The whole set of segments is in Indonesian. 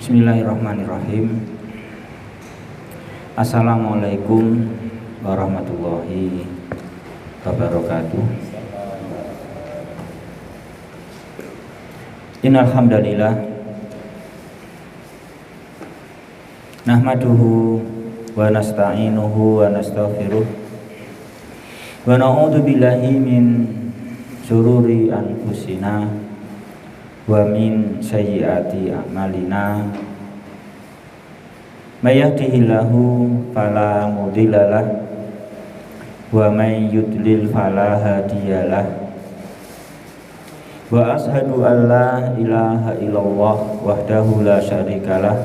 Bismillahirrahmanirrahim. Assalamualaikum warahmatullahi wabarakatuh. Innal hamdalillah nahmaduhu wa nasta'inuhu wa nastaghfiruh wa na'udzu billahi min syururi anfusina wa min sayyiati a'malina. May yahdihillahu fala mudhillalah wa may yudlil fala hadiyalah. Wa ashhadu an la ilaha illallah wahdahu la syarikalah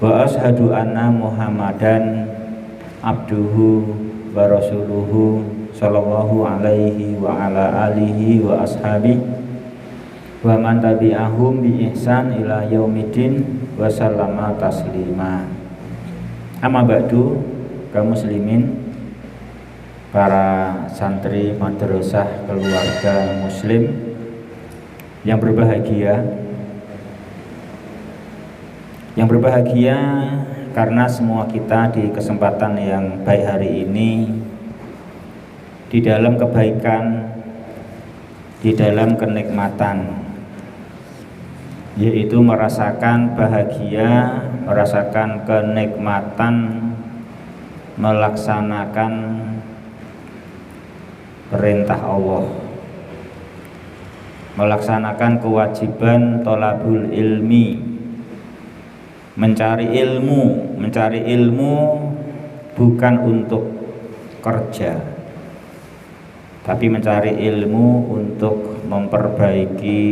wa ashhadu anna Muhammadan abduhu wa rasuluhu sallallahu alaihi wa ala alihi wa ashabihi wa man tabi'ahum bi ihsan ila yaumidin wa sallama taslima. Amma ba'du, kaum muslimin, para santri madrasah keluarga muslim yang berbahagia. Yang berbahagia karena semua kita di kesempatan yang baik hari ini di dalam kebaikan, di dalam kenikmatan, yaitu merasakan bahagia, merasakan kenikmatan, melaksanakan perintah Allah, melaksanakan kewajiban thalabul ilmi, mencari ilmu bukan untuk kerja, tapi mencari ilmu untuk memperbaiki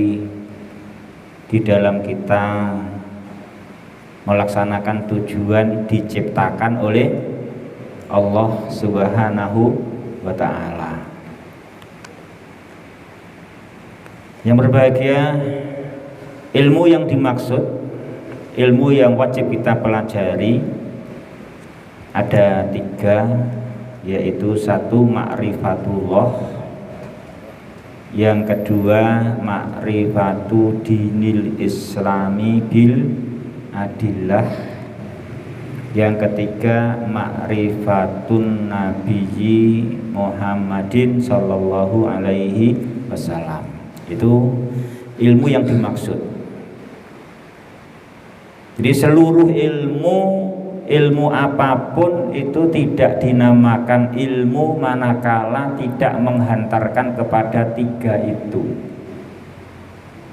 di dalam kita melaksanakan tujuan diciptakan oleh Allah Subhanahu wa ta'ala. Yang berbahagia, ilmu yang dimaksud, ilmu yang wajib kita pelajari ada 3, yaitu 1 ma'rifatullah, yang kedua ma'rifatu dinil islami bil adillah, yang ketiga ma'rifatun nabiyyi Muhammadin sallallahu alaihi wasallam. Itu ilmu yang dimaksud. Jadi seluruh ilmu apapun itu tidak dinamakan ilmu manakala tidak menghantarkan kepada 3 itu.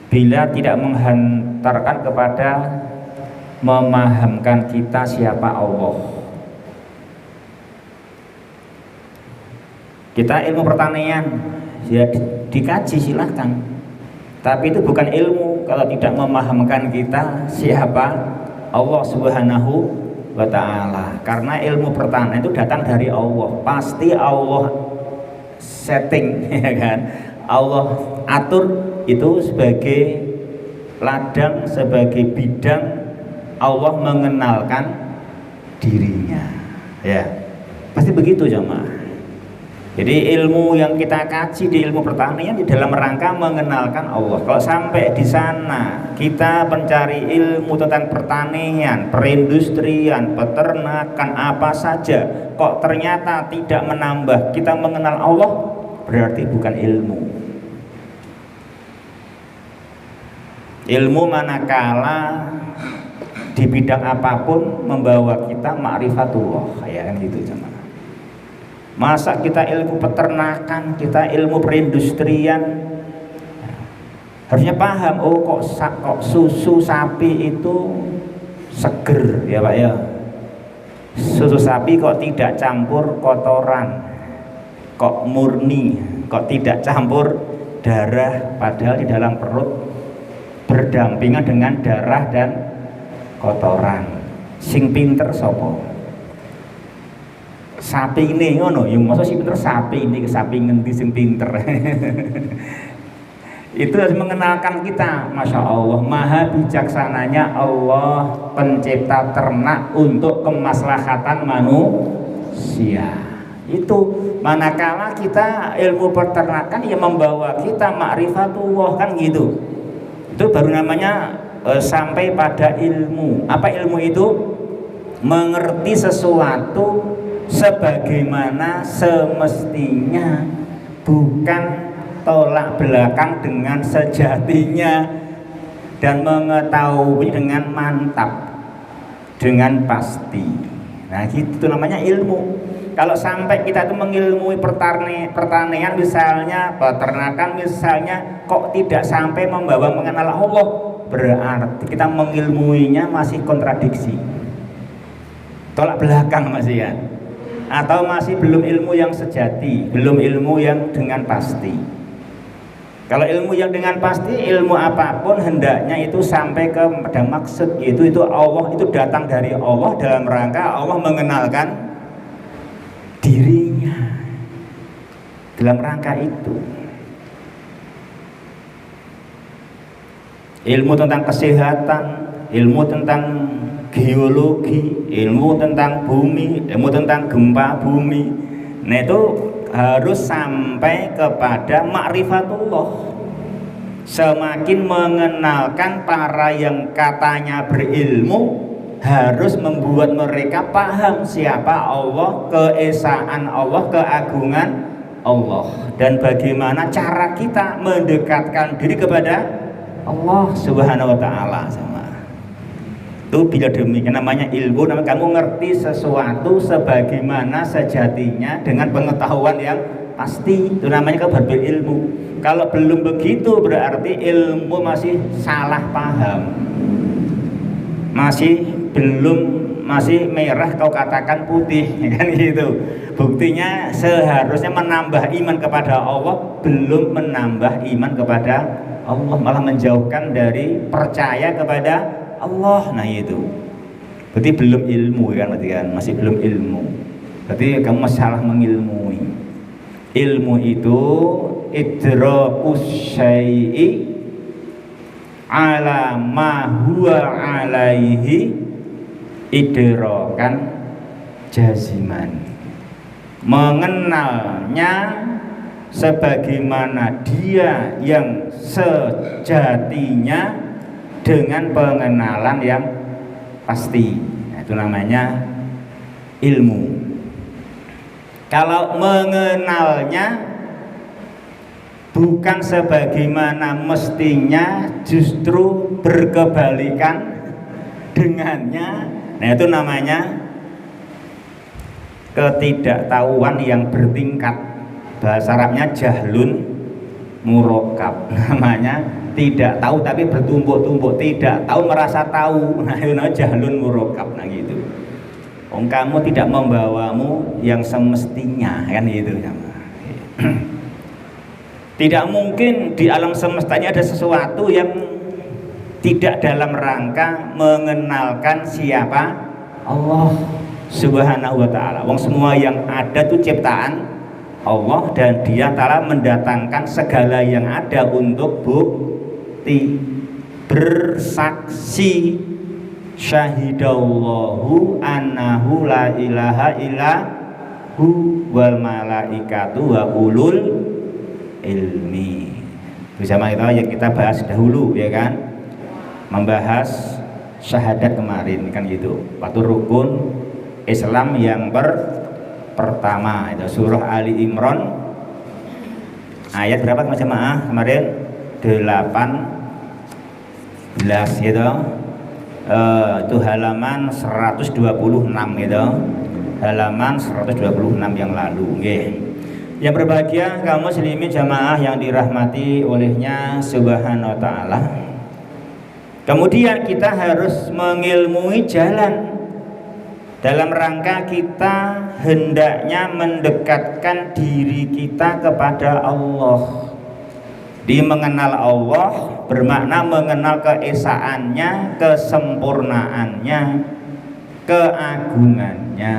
Bila tidak menghantarkan kepada memahamkan kita siapa Allah. Kita ilmu pertanian ya dikaji silahkan, tapi itu bukan ilmu kalau tidak memahamkan kita siapa Allah Subhanahu wa ta'ala. Karena ilmu pertanian itu datang dari Allah, pasti Allah setting ya kan, Allah atur itu sebagai ladang, sebagai bidang Allah mengenalkan dirinya ya, pasti begitu jemaah. Jadi ilmu yang kita kaji di ilmu pertanian di dalam rangka mengenalkan Allah. Kalau sampai di sana kita mencari ilmu tentang pertanian, perindustrian, peternakan, apa saja, kok ternyata tidak menambah kita mengenal Allah, berarti bukan ilmu. Ilmu manakala di bidang apapun membawa kita ma'rifatullah, ya kan gitu jemaah. Masa kita ilmu peternakan, kita ilmu perindustrian, harusnya paham, oh kok susu sapi itu seger ya Pak ya. Susu sapi kok tidak campur kotoran, kok murni, kok tidak campur darah, padahal di dalam perut berdampingan dengan darah dan kotoran. Sing pinter sopo? Sapi ini ngono, yang masa sih pinter sapi ini, sapi ngendi sing pinter. Itu harus mengenalkan kita, masya Allah, maha bijaksananya Allah pencipta ternak untuk kemaslahatan manusia. Itu manakala kita ilmu peternakan yang membawa kita ma'rifatullah kan gitu. Itu baru namanya sampai pada ilmu. Apa ilmu itu? Mengerti sesuatu sebagaimana semestinya, bukan tolak belakang dengan sejatinya, dan mengetahui dengan mantap, dengan pasti. Nah, itu namanya ilmu. Kalau sampai kita itu mengilmui pertanian misalnya, peternakan misalnya, kok tidak sampai membawa mengenal Allah, berarti kita mengilmuinya masih kontradiksi, tolak belakang masih ya, atau masih belum ilmu yang sejati, belum ilmu yang dengan pasti. Kalau ilmu yang dengan pasti, ilmu apapun hendaknya itu sampai kepada maksud, yaitu itu Allah, itu datang dari Allah dalam rangka Allah mengenalkan dirinya, dalam rangka itu. Ilmu tentang kesehatan, ilmu tentang geologi, ilmu tentang bumi, ilmu tentang gempa bumi, nah itu harus sampai kepada ma'rifatullah. Semakin mengenalkan para yang katanya berilmu, harus membuat mereka paham siapa Allah, keesaan Allah, keagungan Allah, dan bagaimana cara kita mendekatkan diri kepada Allah Subhanahu wa ta'ala. Itu bila demikian namanya ilmu, namanya kamu ngerti sesuatu sebagaimana sejatinya dengan pengetahuan yang pasti, itu namanya kamu berilmu. Kalau belum begitu berarti ilmu masih salah paham, masih merah kau katakan putih, kan gitu. Buktinya seharusnya menambah iman kepada Allah, belum menambah iman kepada Allah, malah menjauhkan dari percaya kepada Allah. Nah itu berarti belum ilmu kan, berarti kan masih belum ilmu, berarti kamu masalah mengilmui. Ilmu itu idrakus syai'i ala ma huwa alaihi idrakan jaziman, mengenalnya sebagaimana dia yang sejatinya dengan pengenalan yang pasti. Nah, itu namanya ilmu. Kalau mengenalnya bukan sebagaimana mestinya, justru berkebalikan dengannya, nah itu namanya ketidaktahuan yang bertingkat. Bahasa Arabnya jahlun murakkab, namanya tidak tahu tapi bertumbuk-tumbuk, tidak tahu merasa tahu, nah itu namanya jahlun murakkab. Nah gitu, kamu tidak membawamu yang semestinya, kan gitu. Tidak mungkin di alam semesta ini ada sesuatu yang tidak dalam rangka mengenalkan siapa Allah Subhanahu wa ta'ala. Wong semua yang ada itu ciptaan Allah, dan Dia Ta'ala mendatangkan segala yang ada untuk bukti, bersaksi, syahidallahu annahu la ilaha illahu wal malaikatu wa ulul ilmi. Bersama itu yang kita bahas dahulu, ya kan, membahas syahadat kemarin, kan gitu, waktu rukun Islam yang pertama itu surah Ali Imran ayat berapa jemaah kemarin? 18 gitu. Itu halaman 126 gitu, halaman 126 yang lalu. Okay. Yang berbahagia kaum muslimin jamaah yang dirahmati olehnya Subhanahu wa ta'ala. Kemudian kita harus mengilmui jalan dalam rangka kita hendaknya mendekatkan diri kita kepada Allah. Di mengenal Allah bermakna mengenal keesaannya, kesempurnaannya, keagungannya.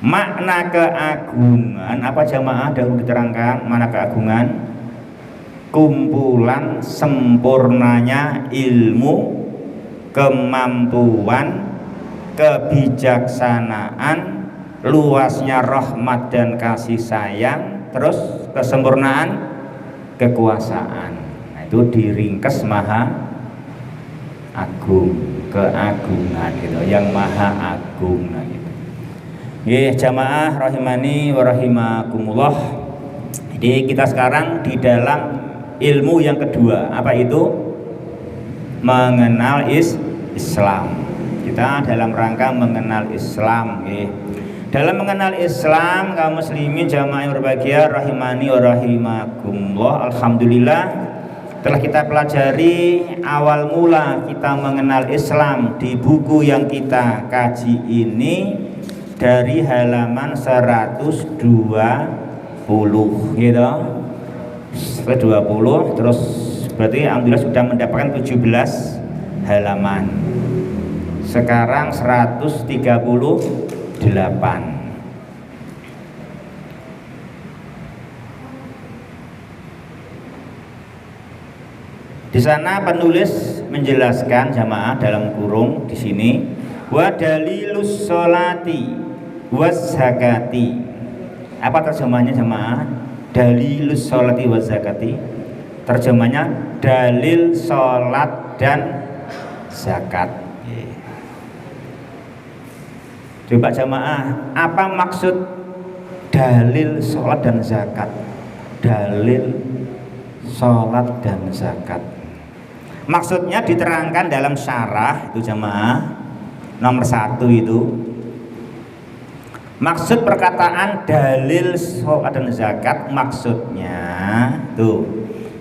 Makna keagungan apa jamaah dahulu diterangkan? Mana keagungan? Kumpulan sempurnanya ilmu, kemampuan, kebijaksanaan, luasnya rahmat dan kasih sayang, terus kesempurnaan kekuasaan. Nah, itu itu diringkes maha agung, keagungan gitu, yang maha agung gitu. Jamaah rahimani wa rahimakumullah. Jadi kita sekarang di dalam ilmu yang kedua, apa itu? Mengenal Islam. Kita dalam rangka mengenal Islam. Dalam mengenal Islam, kaum muslimin jamaah yang berbahagia rahimani wa rahimakumullah. Alhamdulillah telah kita pelajari awal mula kita mengenal Islam di buku yang kita kaji ini dari halaman 120 gitu. 120 terus berarti alhamdulillah sudah mendapatkan 17 halaman. Sekarang 138. Di sana penulis menjelaskan jamaah dalam kurung di sini wa dalilus sholati was zakati. Apa terjemahnya jamaah? Dalilus sholati was zakati. Terjemahnya dalil sholat dan zakat. Coba jamaah, apa maksud dalil sholat dan zakat? Dalil sholat dan zakat. Maksudnya diterangkan dalam syarah itu jamaah nomor 1 itu. Maksud perkataan dalil sholat dan zakat maksudnya tuh.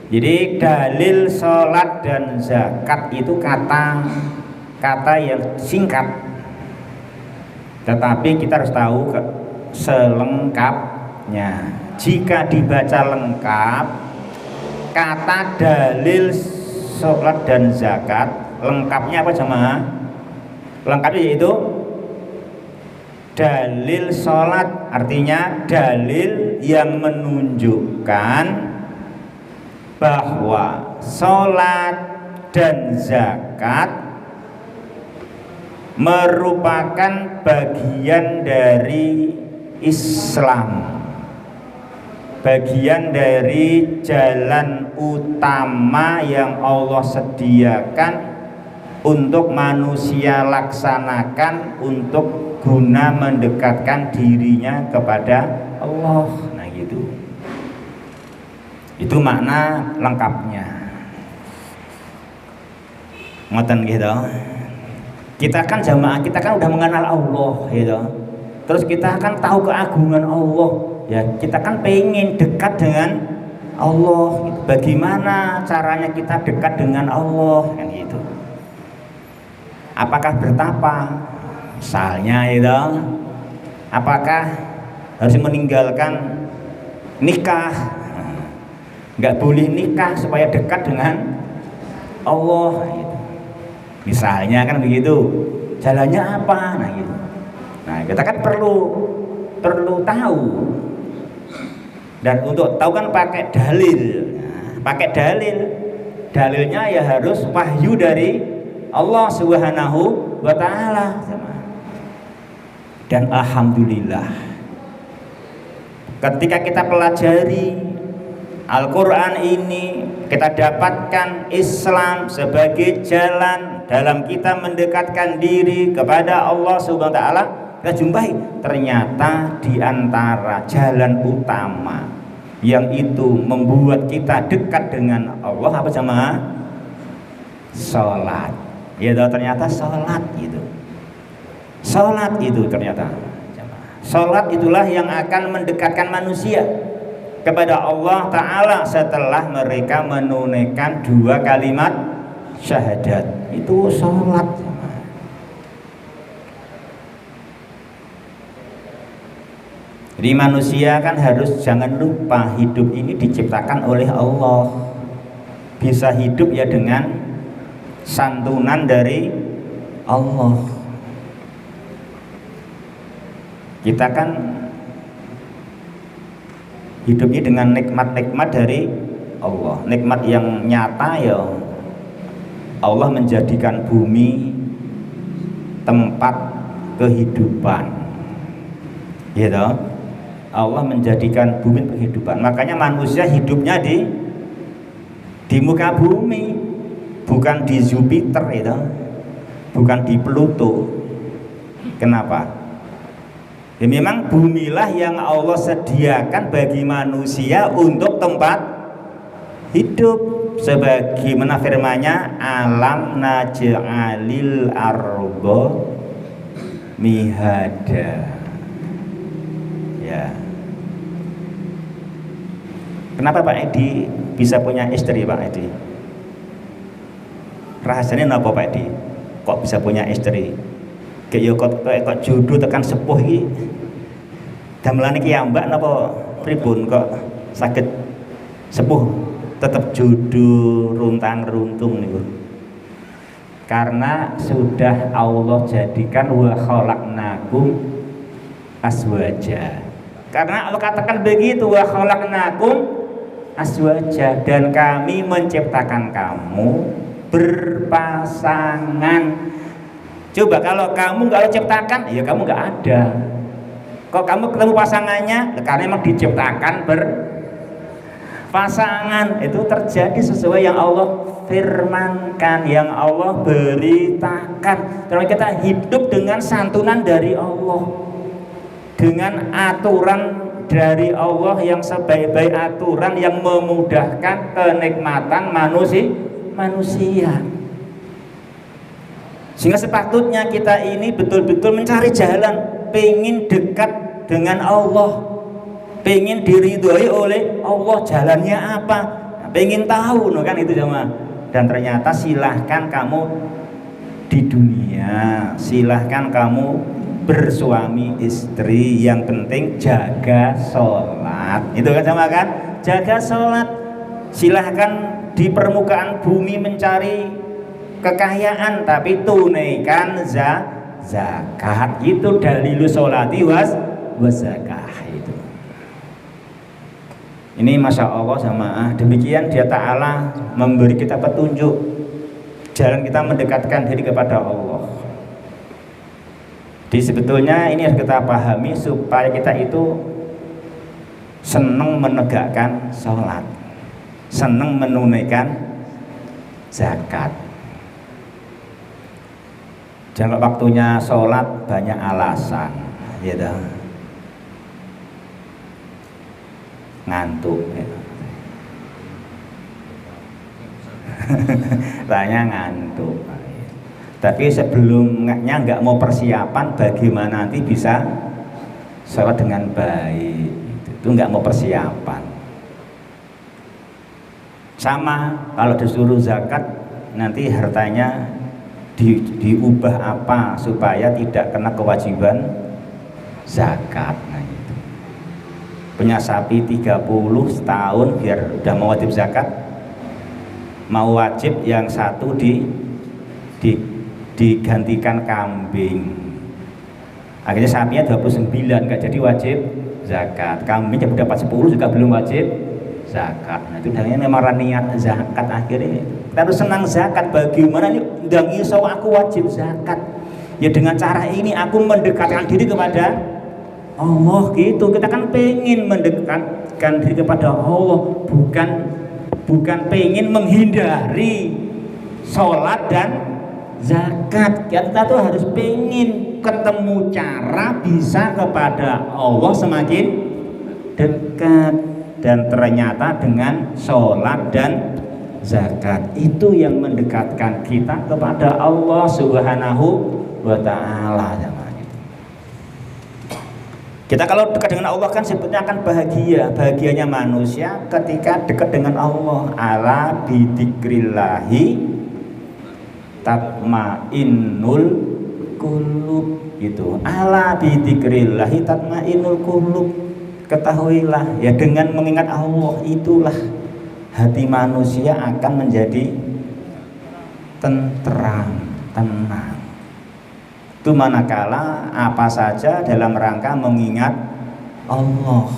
Jadi dalil sholat dan zakat itu kata yang singkat. Tetapi kita harus tahu selengkapnya. Jika dibaca lengkap, kata dalil sholat dan zakat lengkapnya apa jemaah? Lengkapnya yaitu dalil sholat, artinya dalil yang menunjukkan bahwa sholat dan zakat merupakan bagian dari Islam, bagian dari jalan utama yang Allah sediakan untuk manusia laksanakan untuk guna mendekatkan dirinya kepada Allah. Nah gitu. Itu makna lengkapnya. Ngoten gitu. Kita kan jamaah, kita kan udah mengenal Allah gitu. Terus kita kan tahu keagungan Allah. Ya, kita kan pengen dekat dengan Allah gitu. Bagaimana caranya kita dekat dengan Allah kan gitu. Apakah bertapa misalnya itu? Apakah harus meninggalkan nikah? Nggak boleh nikah supaya dekat dengan Allah gitu. Misalnya kan begitu. Jalannya apa? Nah gitu. Nah, kita kan perlu tahu. Dan untuk tahu kan pakai dalil. Nah, pakai dalil. Dalilnya ya harus wahyu dari Allah Subhanahu wa taala. Dan alhamdulillah ketika kita pelajari Al-Quran ini, kita dapatkan Islam sebagai jalan dalam kita mendekatkan diri kepada Allah Subhanahu wa taala. Kita jumpai ternyata di antara jalan utama yang itu membuat kita dekat dengan Allah apa jemaah? Salat. Ya ternyata salat itu. Salat itu ternyata. Salat itulah yang akan mendekatkan manusia kepada Allah Ta'ala setelah mereka menunaikan 2 kalimat syahadat. Itu salat. Jadi manusia kan harus jangan lupa hidup ini diciptakan oleh Allah. Bisa hidup ya dengan santunan dari Allah. Kita kan hidupnya dengan nikmat-nikmat dari Allah. Nikmat yang nyata ya Allah menjadikan bumi tempat kehidupan. Gitu. Allah menjadikan bumi kehidupan. Makanya manusia hidupnya di di muka bumi, bukan di Jupiter itu, bukan di Pluto. Kenapa? Ya memang bumilah yang Allah sediakan bagi manusia untuk tempat hidup, sebagaimana firman-Nya, alam naj'alil arda mihada. Ya. Kenapa Pak Edi bisa punya istri, Pak Edi? Rahasianya apa Pak Edi? Kok bisa punya istri? Kayak kok jodoh tekan sepuh iki. Damelane ki ambak napa pripun kok saged sepuh tetap jodoh runtang-runtung niku? Karena sudah Allah jadikan wa khalaqnakum azwaja. Karena Allah katakan begitu, wa khalaqnakum azwaja, dan kami menciptakan kamu berpasangan. Coba kalau kamu nggak Allah ciptakan, ya kamu nggak ada. Kok kamu ketemu pasangannya? Karena memang diciptakan berpasangan. Itu terjadi sesuai yang Allah firmankan, yang Allah beritakan. Kalau kita hidup dengan santunan dari Allah, dengan aturan dari Allah yang sebaik-baik aturan yang memudahkan kenikmatan manusia. Sehingga sepatutnya kita ini betul-betul mencari jalan, pengen dekat dengan Allah, pengen diridhoi oleh Allah. Jalannya apa? Pengen tahu, no, kan itu sama. Dan ternyata silahkan kamu di dunia, silahkan kamu bersuami istri, yang penting jaga sholat. Itu kan sama kan? Jaga sholat. Silahkan di permukaan bumi mencari kekayaan, tapi tunaikan zakat. Itu dalilu sholati was zakah itu. Ini masya Allah jamaah. Demikian Dia Ta'ala memberi kita petunjuk jalan kita mendekatkan diri kepada Allah. Jadi sebetulnya ini harus kita pahami supaya kita itu senang menegakkan sholat, senang menunaikan zakat. Jangan waktunya sholat banyak alasan, gitu. Ngantuk, gitu. Tanya ngantuk. Tapi sebelumnya nggak mau persiapan bagaimana nanti bisa sholat dengan baik, itu nggak mau persiapan. Sama kalau disuruh zakat, nanti hartanya diubah apa supaya tidak kena kewajiban zakat. Nah, itu. Punya sapi 30 setahun biar udah mau wajib zakat, mau wajib yang satu digantikan kambing. Akhirnya sapinya 29 nggak jadi wajib zakat, kambingnya dapat 10 juga belum wajib zakat. Nah, itu namanya memang niat zakat. Akhirnya kita harus senang zakat. Bagaimana nih ndang iso aku wajib zakat? Ya dengan cara ini aku mendekatkan diri kepada Allah gitu. Kita kan pengen mendekatkan diri kepada Allah, bukan pengen menghindari sholat dan zakat. Kita tuh harus pengen ketemu cara bisa kepada Allah semakin dekat. Dan ternyata dengan sholat dan zakat itu yang mendekatkan kita kepada Allah Subhanahu wa Ta'ala. Kita kalau dekat dengan Allah kan sebetulnya akan bahagianya manusia ketika dekat dengan Allah. Ala bidzikrillahi tatmainnul qulub gitu. Ala bidzikrillahi tatmainnul qulub. Ketahuilah ya, dengan mengingat Allah itulah hati manusia akan menjadi tentram, tenang. Itu manakala apa saja dalam rangka mengingat Allah.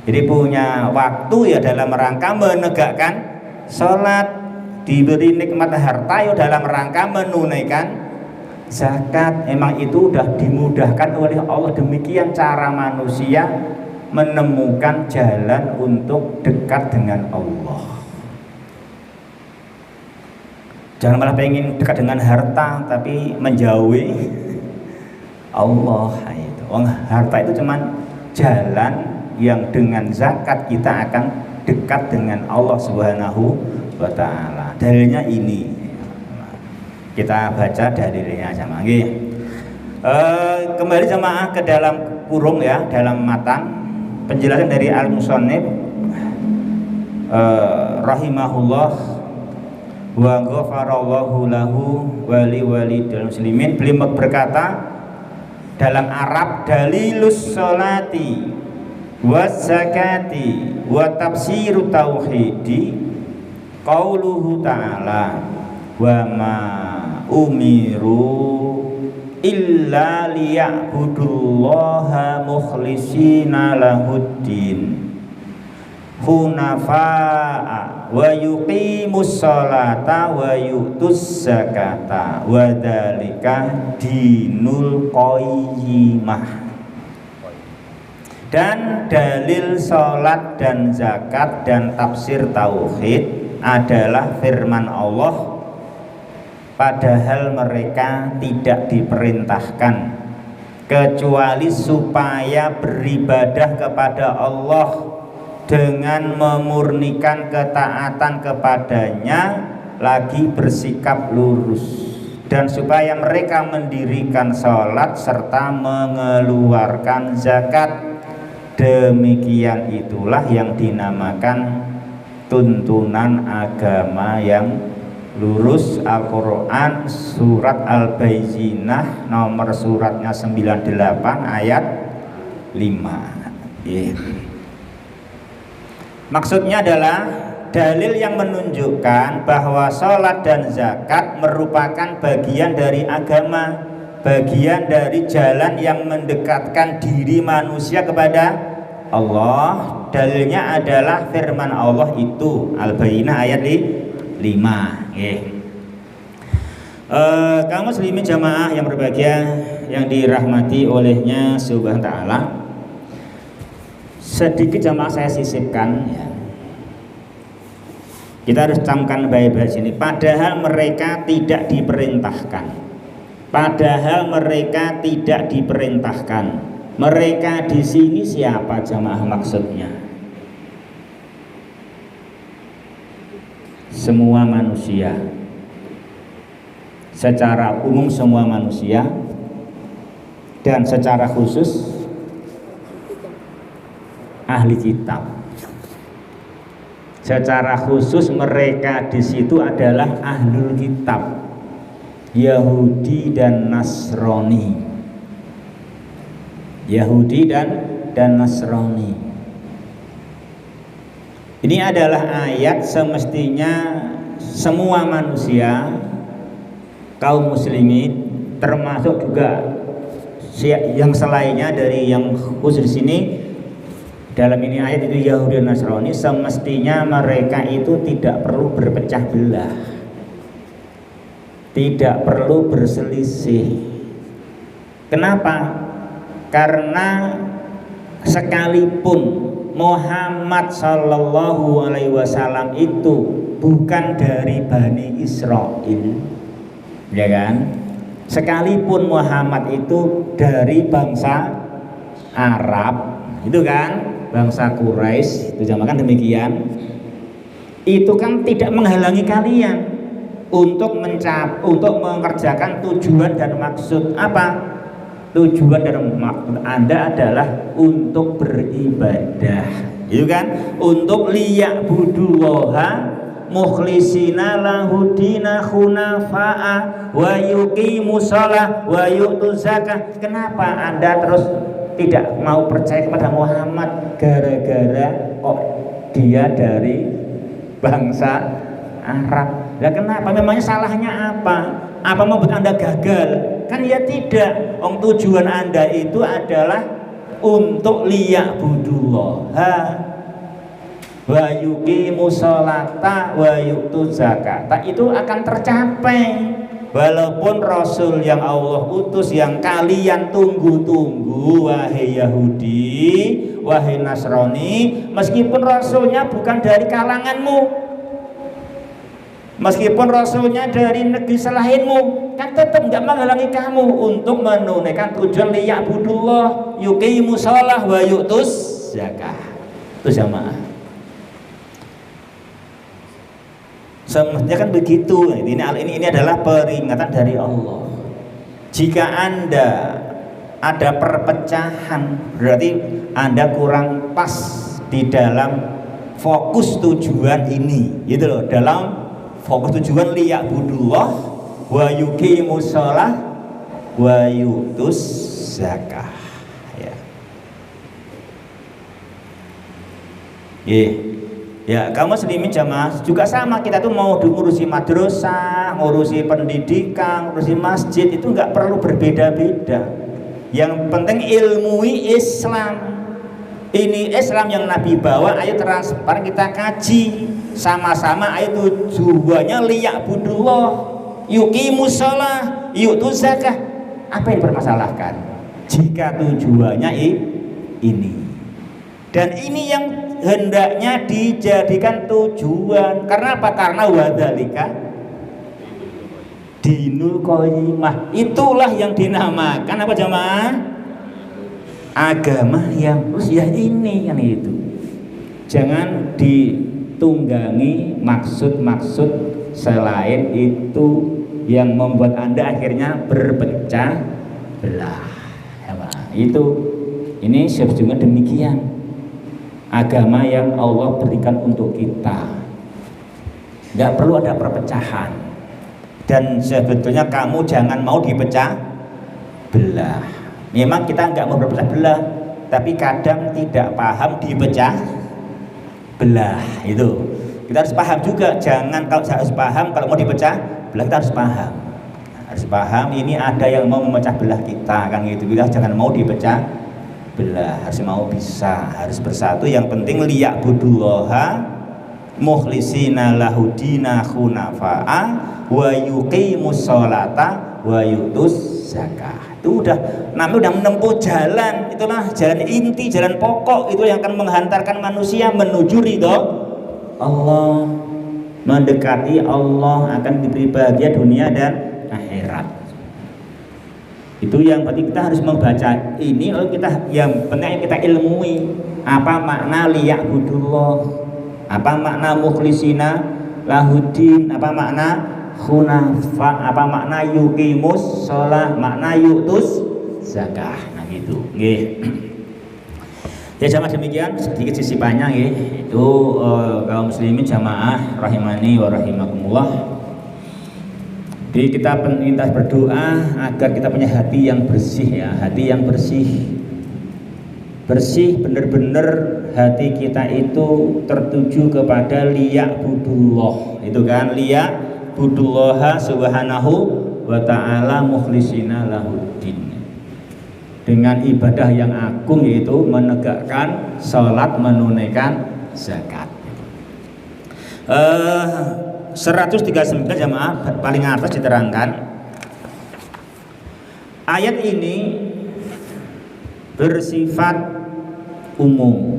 Jadi punya waktu ya dalam rangka menegakkan sholat, diberi nikmat harta ya dalam rangka menunaikan zakat. Emang itu sudah dimudahkan oleh Allah. Demikian cara manusia menemukan jalan untuk dekat dengan Allah. Jangan malah pengen dekat dengan harta tapi menjauhi Allah. Itu harta itu cuman jalan yang dengan zakat kita akan dekat dengan Allah Subhanahu wa taala. Dalilnya ini. Kita baca dalilnya sama. Kembali jamaah ke dalam kurung ya, dalam matan penjelasan dari Al-Musannif rahimahullah wa ghafarallahu lahu wali walidil muslimin. Beliau berkata dalam Arab, dalilus sholati wa zakati wa tafsiru tauhidi qauluhu ta'ala wa ma umiru illa liya'budullaha mukhlishina lahuddin hunafa'a wa yuqimus sholata wa yu'tuz zakata wa dzalika dinul qayyimah. Dan dalil sholat dan zakat dan tafsir tauhid adalah firman Allah, padahal mereka tidak diperintahkan kecuali supaya beribadah kepada Allah dengan memurnikan ketaatan kepadanya, lagi bersikap lurus, dan supaya mereka mendirikan sholat serta mengeluarkan zakat. Demikian itulah yang dinamakan tuntunan agama yang lurus. Al-Quran surat Al-Bayyinah nomor suratnya 98 ayat 5. Maksudnya adalah dalil yang menunjukkan bahwa sholat dan zakat merupakan bagian dari agama, bagian dari jalan yang mendekatkan diri manusia kepada Allah. Dalilnya adalah firman Allah itu Al-Bayyinah ayat 5. Kaum muslimin jamaah yang berbahagia yang dirahmati olehnya Subhanahu wa ta'ala, sedikit jamaah saya sisipkan ya. Kita harus camkan baik-baik sini. Padahal mereka tidak diperintahkan. Padahal mereka tidak diperintahkan. Mereka di sini siapa jamaah maksudnya? Semua manusia. Secara umum semua manusia, dan secara khusus ahli kitab. Secara khusus mereka di situ adalah ahlul kitab, Yahudi dan Nasrani. Yahudi dan Nasrani. Ini adalah ayat semestinya semua manusia, kaum muslimin, termasuk juga yang selainnya dari yang khusus di sini dalam ini ayat itu Yahudi dan Nasrani, semestinya mereka itu tidak perlu berpecah belah, tidak perlu berselisih. Kenapa? Karena sekalipun Muhammad Sallallahu Alaihi Wasallam itu bukan dari Bani Israel, ya kan? Sekalipun Muhammad itu dari bangsa Arab, itu kan, bangsa Quraisy, itu jamakan demikian. Itu kan tidak menghalangi kalian untuk mengerjakan tujuan dan maksud apa? Tujuan dan maksud Anda adalah untuk beribadah, itu kan, untuk liya'budullaha mukhlisina lahudina hunafa'a wa yuqimus shalah wa yu'tuz zakah. Kenapa Anda terus tidak mau percaya kepada Muhammad? Gara-gara dia dari bangsa Arab. Lah kenapa? Memangnya salahnya apa? Apa membuat Anda gagal? Kan ya tidak. Tujuan Anda itu adalah untuk liya'budullaha wa yuqimus sholata wa yu'tuz zakata. Itu akan tercapai walaupun Rasul yang Allah utus, yang kalian tunggu-tunggu, wahai Yahudi, wahai Nasrani, meskipun Rasulnya bukan dari kalanganmu, Meskipun rasulnya dari negeri selainmu, kan tetap nggak menghalangi kamu untuk menunaikan tujuan liya'budullah yuqimus shalah wa yu'tus zakah. Itu jamaah. Semestinya kan begitu. Ini adalah peringatan dari Allah. Jika Anda ada perpecahan, berarti Anda kurang pas di dalam fokus tujuan ini, gitu loh. Dalam fokus tujuan liya'budullah wa yuqimus shalah wa yu'tus zakah. Ya. Ya, kaum muslimin jamaah juga sama, kita tuh mau ngurusi madrasah, ngurusi pendidikan, ngurusi masjid itu nggak perlu berbeda-beda. Yang penting ilmui Islam. Ini Islam yang Nabi bawa, ayo transparan kita kaji sama-sama. Ayo tujuannya liya'budullah yuqimus shalah yu'tuz zakah. Apa yang dipermasalahkan? Jika tujuannya ini, dan ini yang hendaknya dijadikan tujuan. Karena apa? Karena wadzalika dinul qayyimah. Itulah yang dinamakan apa jamaah? Agama yang terus ya ini kan itu. Jangan ditunggangi maksud-maksud selain itu yang membuat Anda akhirnya berpecah belah. Ya, itu ini sebetulnya demikian. Agama yang Allah berikan untuk kita, nggak perlu ada perpecahan. Dan sebetulnya kamu jangan mau dipecah belah. Memang kita nggak mau berpecah belah, tapi kadang tidak paham dipecah belah. Itu kita harus paham juga. Jangan kalau harus paham, kalau mau dipecah belah kita harus paham. Harus paham ini ada yang mau memecah belah kita, kan gitu. Kita jangan mau dipecah belah, harus mau bisa, harus bersatu. Yang penting liya'budullaha mukhlisina lahudina khunafa'a wa yuqimus sholata wa yu'tuz zakah. Itu namanya udah menempuh jalan. Itulah jalan inti, jalan pokok. Itu yang akan menghantarkan manusia menuju ridho Allah, mendekati Allah, akan diberi bahagia dunia dan akhirat. Itu yang penting, kita harus membaca ini. Kita yang penting kita ilmui apa makna liya'budullah, apa makna mukhlisina lahudin, apa makna khunafa, apa makna yuqimus shalah, makna yu'tuz zakah. Nah gitu nggih. Ya jamaah, demikian sedikit sisipannya nggih. Itu kaum muslimin jamaah rahimani wa rahimakumullah. Jadi kita perintah berdoa agar kita punya hati yang bersih, ya, hati yang bersih, benar-benar hati kita itu tertuju kepada liya'budullah. Itu kan liya'budullah subhanahu wa ta'ala mukhlisina lahuddin. Dengan ibadah yang agung, yaitu menegakkan salat, menunaikan zakat. 139 jamaah paling atas diterangkan, ayat ini bersifat umum.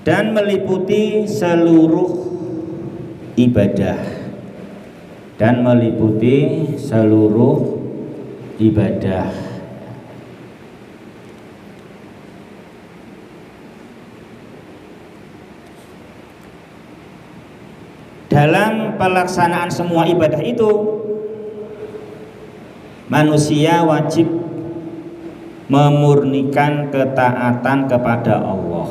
Dan meliputi seluruh ibadah. Dan meliputi seluruh ibadah. Dalam pelaksanaan semua ibadah itu, manusia wajib memurnikan ketaatan kepada Allah,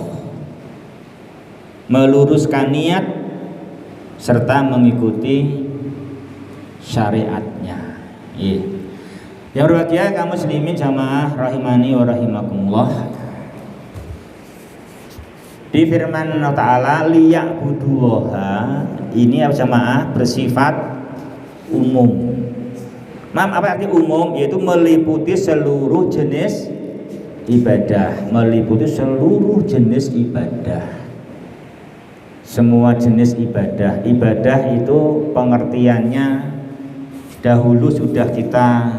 meluruskan niat, serta mengikuti syariatnya. Yang berbahagia kaum muslimin jamaah rahimani wa rahimakumullah. Di firman Allah Ta'ala liya'budullaha, ini jamaah bersifat umum. Apa arti umum? Yaitu meliputi seluruh jenis ibadah, meliputi seluruh jenis ibadah. Semua jenis ibadah. Ibadah itu pengertiannya dahulu sudah kita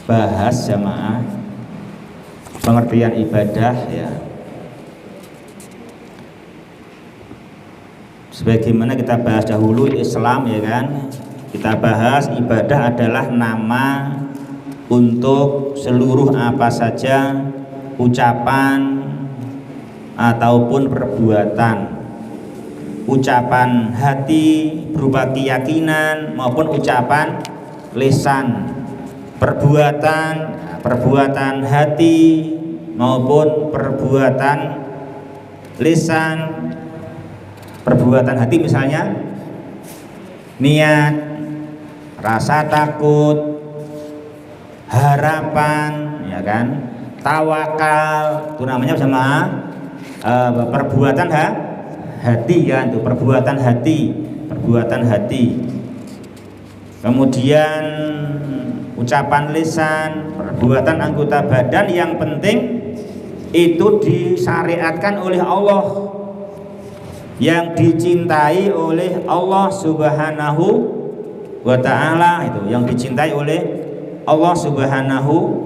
bahas jamaah. Pengertian ibadah, ya, Sebagaimana kita bahas dahulu Islam ya kan, kita bahas ibadah adalah nama untuk seluruh apa saja ucapan ataupun perbuatan, ucapan hati berupa keyakinan maupun ucapan lisan, perbuatan hati maupun perbuatan lisan. Perbuatan hati misalnya niat, rasa takut, harapan, ya kan, tawakal, itu namanya sama perbuatan hati kan, itu perbuatan hati. Kemudian ucapan lisan, perbuatan anggota badan, yang penting itu disyariatkan oleh Allah, yang dicintai oleh Allah Subhanahu wa ta'ala, itu yang dicintai oleh Allah Subhanahu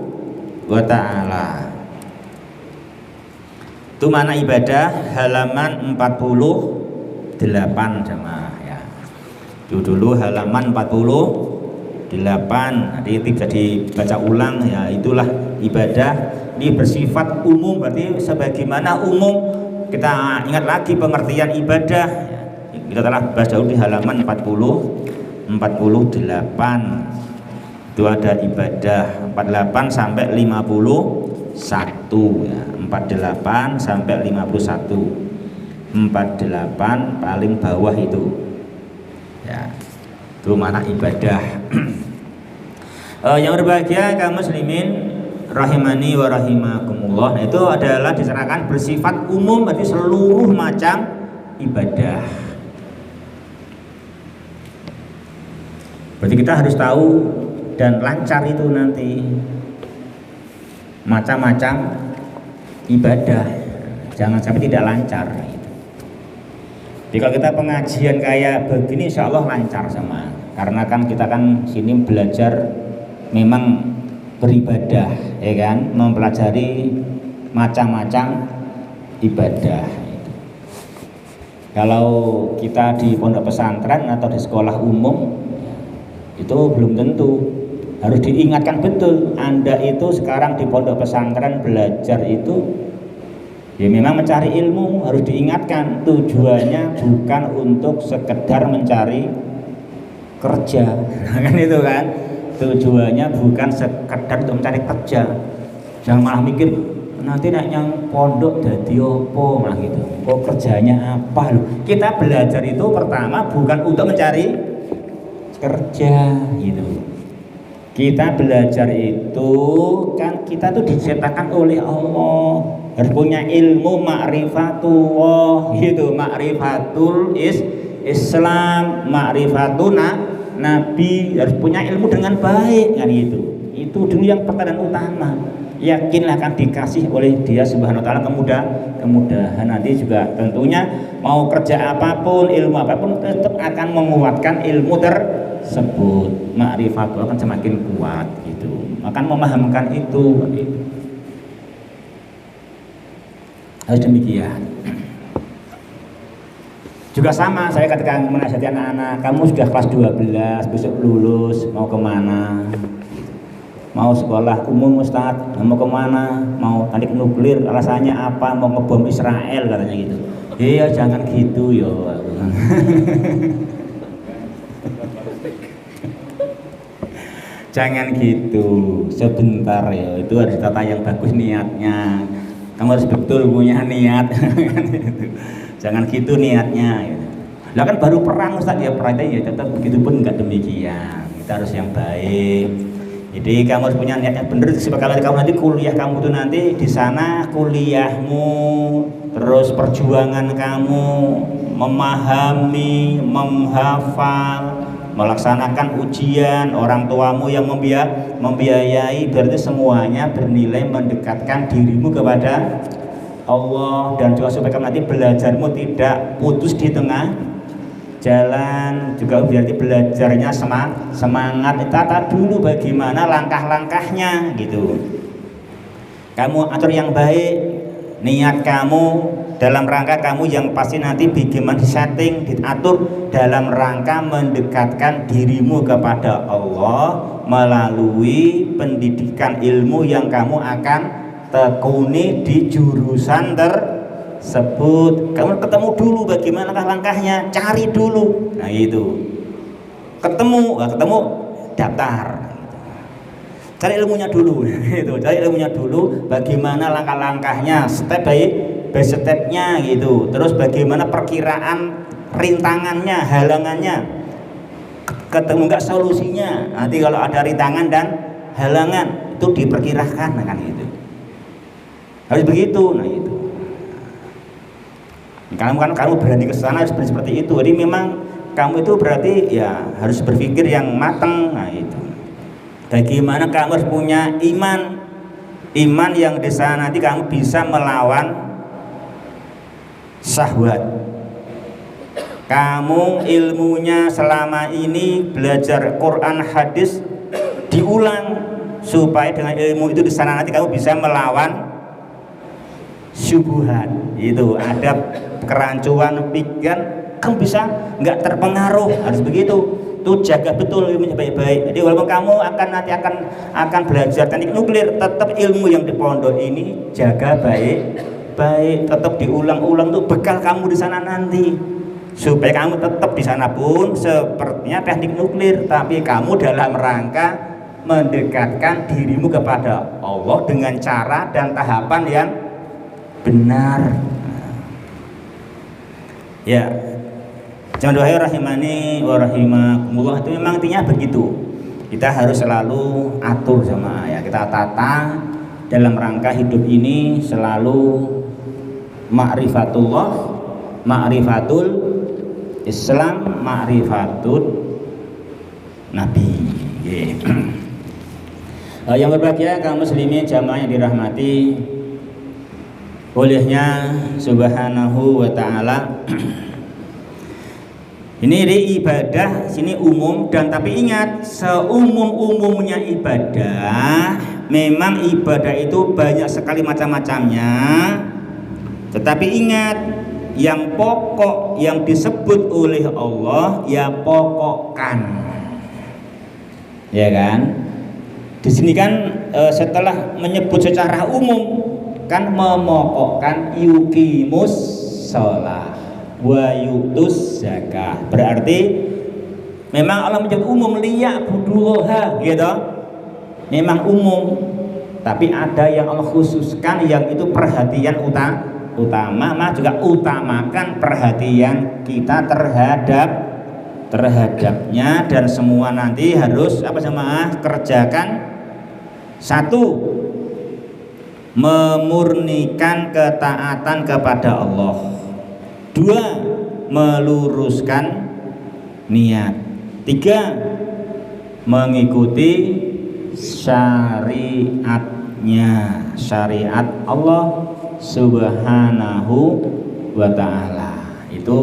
wa ta'ala. Itu mana ibadah, halaman 48 jemaah ya. Itu dulu halaman 48, nanti bisa dibaca ulang ya. Itulah ibadah, ini bersifat umum, berarti sebagaimana umum. Kita ingat lagi pengertian ibadah, kita telah bahas dahulu di halaman 48. Itu ada ibadah 48 sampai 51 ya. 48 sampai 51. 48 paling bawah itu. Ya. Itu mana ibadah. Yang berbahagia kaum muslimin rahimani wa rahimakumullah, itu adalah diserahkan bersifat umum, berarti seluruh macam ibadah. Berarti kita harus tahu dan lancar itu nanti macam-macam ibadah, jangan sampai tidak lancar. Jadi kalau kita pengajian kayak begini insya Allah lancar sama, karena kan kita kan sini belajar memang beribadah ya kan, mempelajari macam-macam ibadah. Kalau kita di pondok pesantren atau di sekolah umum itu belum tentu, harus diingatkan betul. Anda itu sekarang di pondok pesantren belajar itu ya memang mencari ilmu, harus diingatkan tujuannya bukan untuk sekedar mencari kerja kan, itu kan tujuannya bukan sekedar untuk mencari kerja. Jangan malah mikir nanti nak yang pondok jadi opo malah gitu, kok kerjanya apa loh. Kita belajar itu pertama bukan untuk mencari kerja gitu. Kita belajar itu kan kita tuh diciptakan oleh Allah, harus punya ilmu ma'rifatullah gitu, ma'rifatul Islam, ma'rifatuna Nabi, harus punya ilmu dengan baik kan gitu. Itu dulu yang pertanyaan utama. Yakin akan dikasih oleh Dia Subhanahu wa taala kemudahan. Nanti juga tentunya mau kerja apapun, ilmu apapun tetap akan menguatkan ilmu tersebut. Ma'rifatullah akan semakin kuat gitu. Akan memahamkan itu. Harus demikian. Juga sama, saya ketika menasihati anak-anak, kamu sudah kelas 12, besok lulus, mau kemana? Mau sekolah umum Ustaz, mau kemana? Mau teknik nuklir, alasannya apa? Mau ngebom Israel katanya gitu. Iya jangan gitu yo. Jangan gitu, sebentar ya, itu harus tata yang bagus niatnya. Kamu harus betul punya niat. Jangan gitu niatnya gitu. Lah kan baru perang Ustaz ya, perang ya tetap begitu pun enggak demikian. Kita harus yang baik. Jadi kamu harus punya niatnya benar, sebab kalau kamu nanti kuliah, kamu tuh nanti di sana kuliahmu, terus perjuangan kamu memahami, menghafal, melaksanakan ujian, orang tuamu yang membiayai, berarti semuanya bernilai mendekatkan dirimu kepada Allah, dan juga supaya kamu nanti belajarmu tidak putus di tengah jalan, juga berarti belajarnya semangat. Tata dulu bagaimana langkah-langkahnya gitu, kamu atur yang baik. niat kamu dalam rangka kamu yang pasti nanti bagaimana disetting, diatur dalam rangka mendekatkan dirimu kepada Allah melalui pendidikan ilmu yang kamu akan tekuni di jurusan tersebut. Kamu ketemu dulu bagaimana langkahnya, cari dulu. Nah itu ketemu daftar, cari ilmunya dulu. Gitu. Cari ilmunya dulu, bagaimana langkah-langkahnya, step by stepnya gitu. Terus bagaimana perkiraan rintangannya, halangannya, ketemu nggak solusinya. Nanti kalau ada rintangan dan halangan itu diperkirakan, kan gitu. Harus begitu. Nah itu. Kamu berani ke sana harus seperti itu. Jadi memang kamu itu berarti ya harus berpikir yang matang. Nah itu. Bagaimana kamu harus punya iman yang di sana nanti kamu bisa melawan syahwat. Kamu ilmunya selama ini belajar Quran hadis diulang supaya dengan ilmu itu di sana nanti kamu bisa melawan syubhat. Itu ada kerancuan pikiran, kamu bisa nggak terpengaruh. Harus begitu. Tuh jaga betul ilmunya baik-baik. Jadi walaupun kamu akan belajar teknik nuklir, tetap ilmu yang di pondok ini jaga baik-baik, tetap diulang-ulang tuh bekal kamu di sana nanti. Supaya kamu tetap di sana pun sepertinya teknik nuklir, tapi kamu dalam rangka mendekatkan dirimu kepada Allah dengan cara dan tahapan yang benar. Ya, Contohnya rahimani wa rahimakumullah itu memang intinya begitu. Kita harus selalu atur sama ya, kita tata dalam rangka hidup ini selalu ma'rifatullah, ma'rifatul Islam, ma'rifatul Nabi. Yang berbahagia kaum muslimin jamaah yang dirahmati olehnya Subhanahu wa ta'ala. Ini ibadah sini umum, dan tapi ingat seumum-umumnya ibadah, memang ibadah itu banyak sekali macam-macamnya. Tetapi ingat, yang pokok yang disebut oleh Allah ya pokokkan. Ya kan? Di sini kan setelah menyebut secara umum kan memokokkan yuqimus shalah wa yu'tus zakah. Berarti memang Allah menyebut umum liya'budullaha gitu. Memang umum, tapi ada yang Allah khususkan yang itu perhatian utama, maka juga utamakan perhatian kita terhadapnya, dan semua nanti harus kerjakan. Satu, memurnikan ketaatan kepada Allah. Dua, meluruskan niat. Tiga, mengikuti syariatnya, syariat Allah Subhanahu wa ta'ala. Itu